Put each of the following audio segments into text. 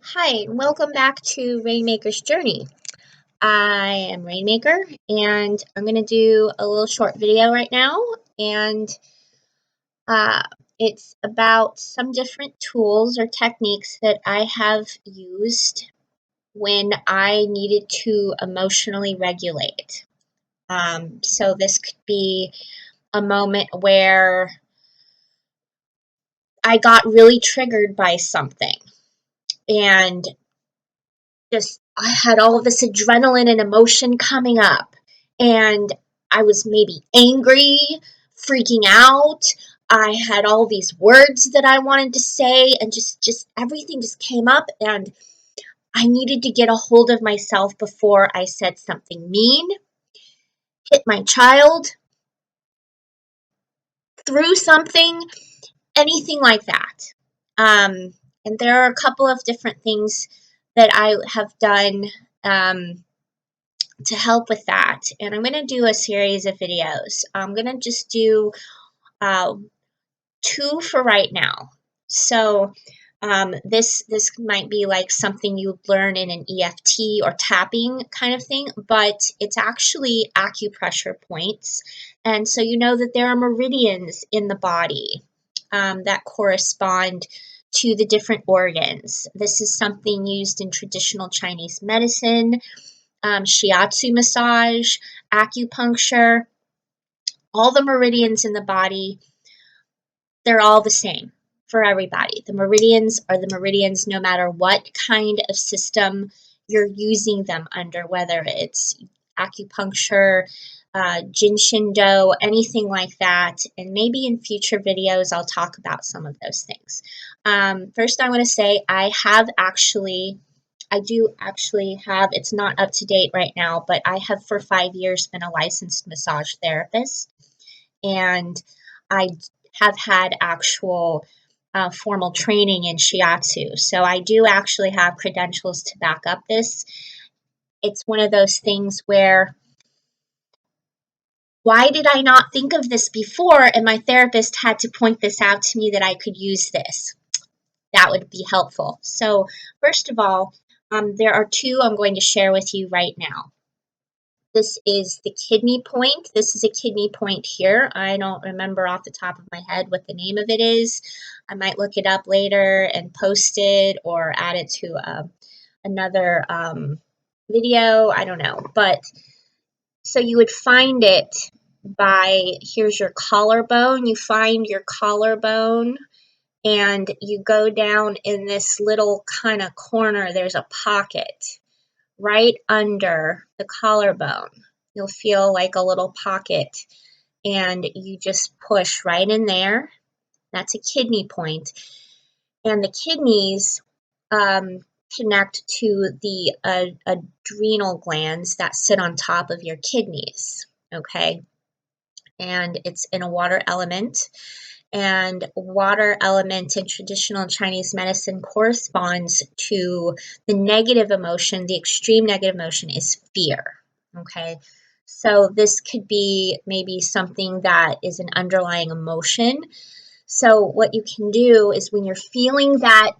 Hi, and welcome back to Rainmaker's Journey. I am Rainmaker, and I'm going to do a little short video right now, and uh, it's about some different tools or techniques that I have used when I needed to emotionally regulate. So this could be a moment where I got really triggered by something, and just I had all of this adrenaline and emotion coming up, and I was maybe angry, freaking out. I had all these words that I wanted to say, and just everything just came up, and I needed to get a hold of myself before I said something mean, hit my child, threw something, anything like that. Um, and there are a couple of different things that I have done to help with that. And I'm going to do a series of videos. I'm going to just do uh, two for right now. So this might be like something you learn in an EFT or tapping kind of thing, but it's actually acupressure points. And so you know that there are meridians in the body that correspond to the different organs. This is something used in traditional Chinese medicine, shiatsu massage, acupuncture, all the meridians in the body, they're all the same for everybody. The meridians are the meridians no matter what kind of system you're using them under, whether it's acupuncture, jinshindo, anything like that. And maybe in future videos, I'll talk about some of those things. First, I want to say I do actually have, it's not up to date right now, but I have for 5 years been a licensed massage therapist. And I have had actual formal training in shiatsu. So I do actually have credentials to back up this. It's one of those things where, why did I not think of this before? And my therapist had to point this out to me that I could use this. That would be helpful. So, first of all, there are two I'm going to share with you right now. This is the kidney point. This is a kidney point here. I don't remember off the top of my head what the name of it is. I might look it up later and post it or add it to another video. I don't know. But so you would find it by, here's your collarbone. You find your collarbone and you go down in this little kind of corner. There's a pocket right under the collarbone. You'll feel like a little pocket, and you just push right in there. That's a kidney point. And the kidneys connect to the adrenal glands that sit on top of your kidneys, okay? And it's in a water element. And water element in traditional Chinese medicine corresponds to the negative emotion. The extreme negative emotion is fear. Okay. So this could be maybe something that is an underlying emotion. So what you can do is when you're feeling that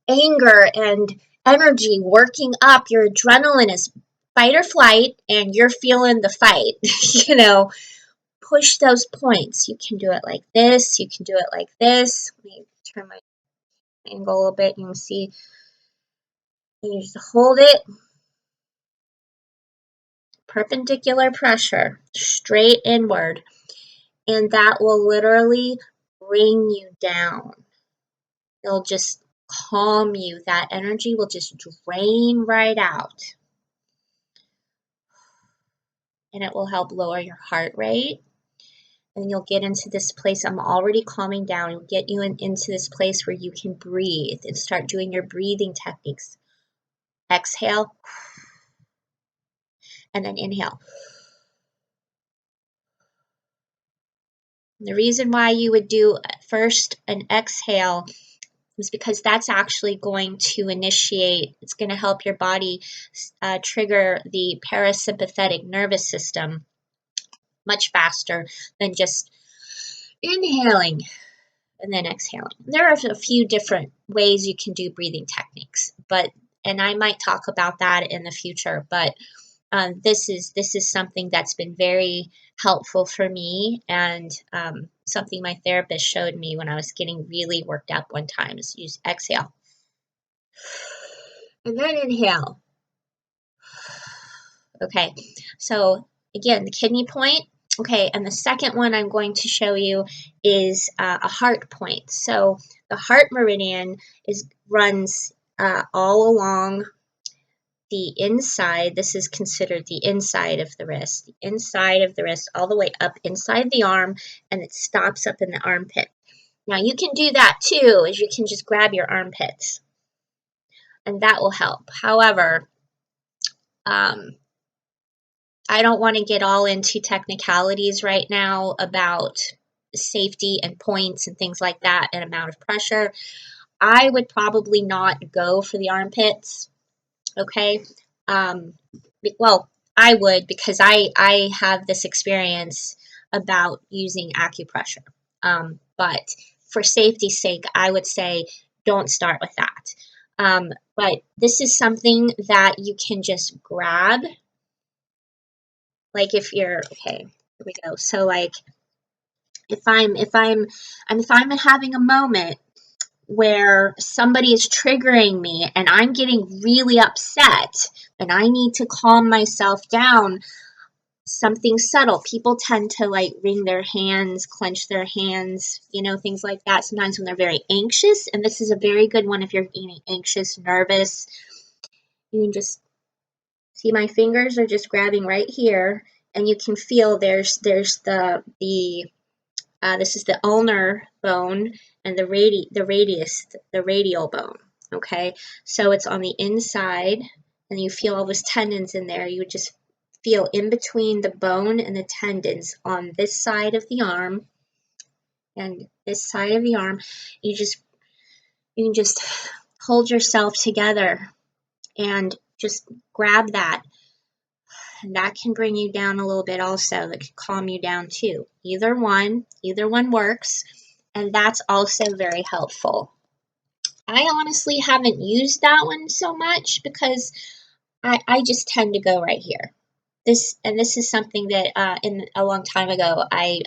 anger and energy working up, your adrenaline is fight or flight, and you're feeling the fight, push those points. You can do it like this. You can do it like this. Let me turn my angle a little bit. You can see. And you just hold it. Perpendicular pressure, straight inward. And that will literally bring you down. It'll just calm you. That energy will just drain right out. And it will help lower your heart rate. And you'll get into this place. I'm already calming down. It'll get you into this place where you can breathe and start doing your breathing techniques. Exhale, and then inhale. The reason why you would do first an exhale is because that's actually going to initiate, it's going to help your body trigger the parasympathetic nervous system much faster than just inhaling. and then exhaling. There are a few different ways you can do breathing techniques, and I might talk about that in the future, but this is something that's been very helpful for me, and something my therapist showed me when I was getting really worked up one time is use exhale and then inhale. Okay, so again, the kidney point. Okay, and the second one I'm going to show you is a heart point. So the heart meridian runs all along the inside. This is considered the inside of the wrist. The inside of the wrist, all the way up inside the arm, and it stops up in the armpit. Now you can do that too, is you can just grab your armpits, and that will help. However, I don't want to get all into technicalities right now about safety and points and things like that and amount of pressure. I would probably not go for the armpits, okay? Well, I would, because I have this experience about using acupressure. But for safety's sake, I would say don't start with that. But this is something that you can just grab. Like if you're, okay, here we go. So like if I'm having a moment where somebody is triggering me and I'm getting really upset and I need to calm myself down, something subtle. People tend to like wring their hands, clench their hands, things like that sometimes when they're very anxious. And this is a very good one if you're getting anxious, nervous. You can just see my fingers are just grabbing right here, and you can feel there's this is the ulnar bone and the radial bone. Okay, so it's on the inside, and you feel all those tendons in there. You would just feel in between the bone and the tendons on this side of the arm and this side of the arm. You can just hold yourself together and just grab that. And that can bring you down a little bit also. That can calm you down too. Either one works, and that's also very helpful. I honestly haven't used that one so much because I just tend to go right here. This is something that in a long time ago, I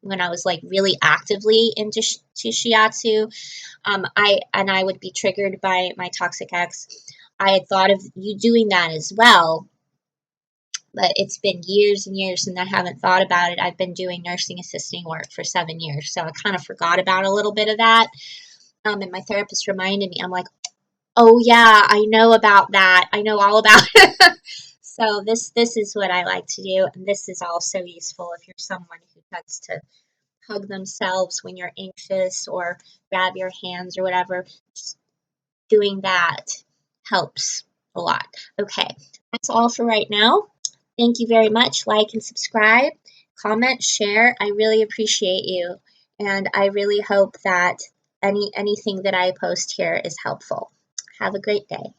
when I was like really actively into shiatsu, I would be triggered by my toxic ex. I had thought of you doing that as well, but it's been years and years and I haven't thought about it. I've been doing nursing assisting work for 7 years, so I kind of forgot about a little bit of that. And my therapist reminded me. I'm like, oh yeah, I know about that. I know all about it. So this is what I like to do, and this is also useful if you're someone who tends to hug themselves when you're anxious or grab your hands or whatever. Just doing that helps a lot. Okay, that's all for right now. Thank you very much. Like and subscribe, comment, share. I really appreciate you, and I really hope that anything that I post here is helpful. Have a great day.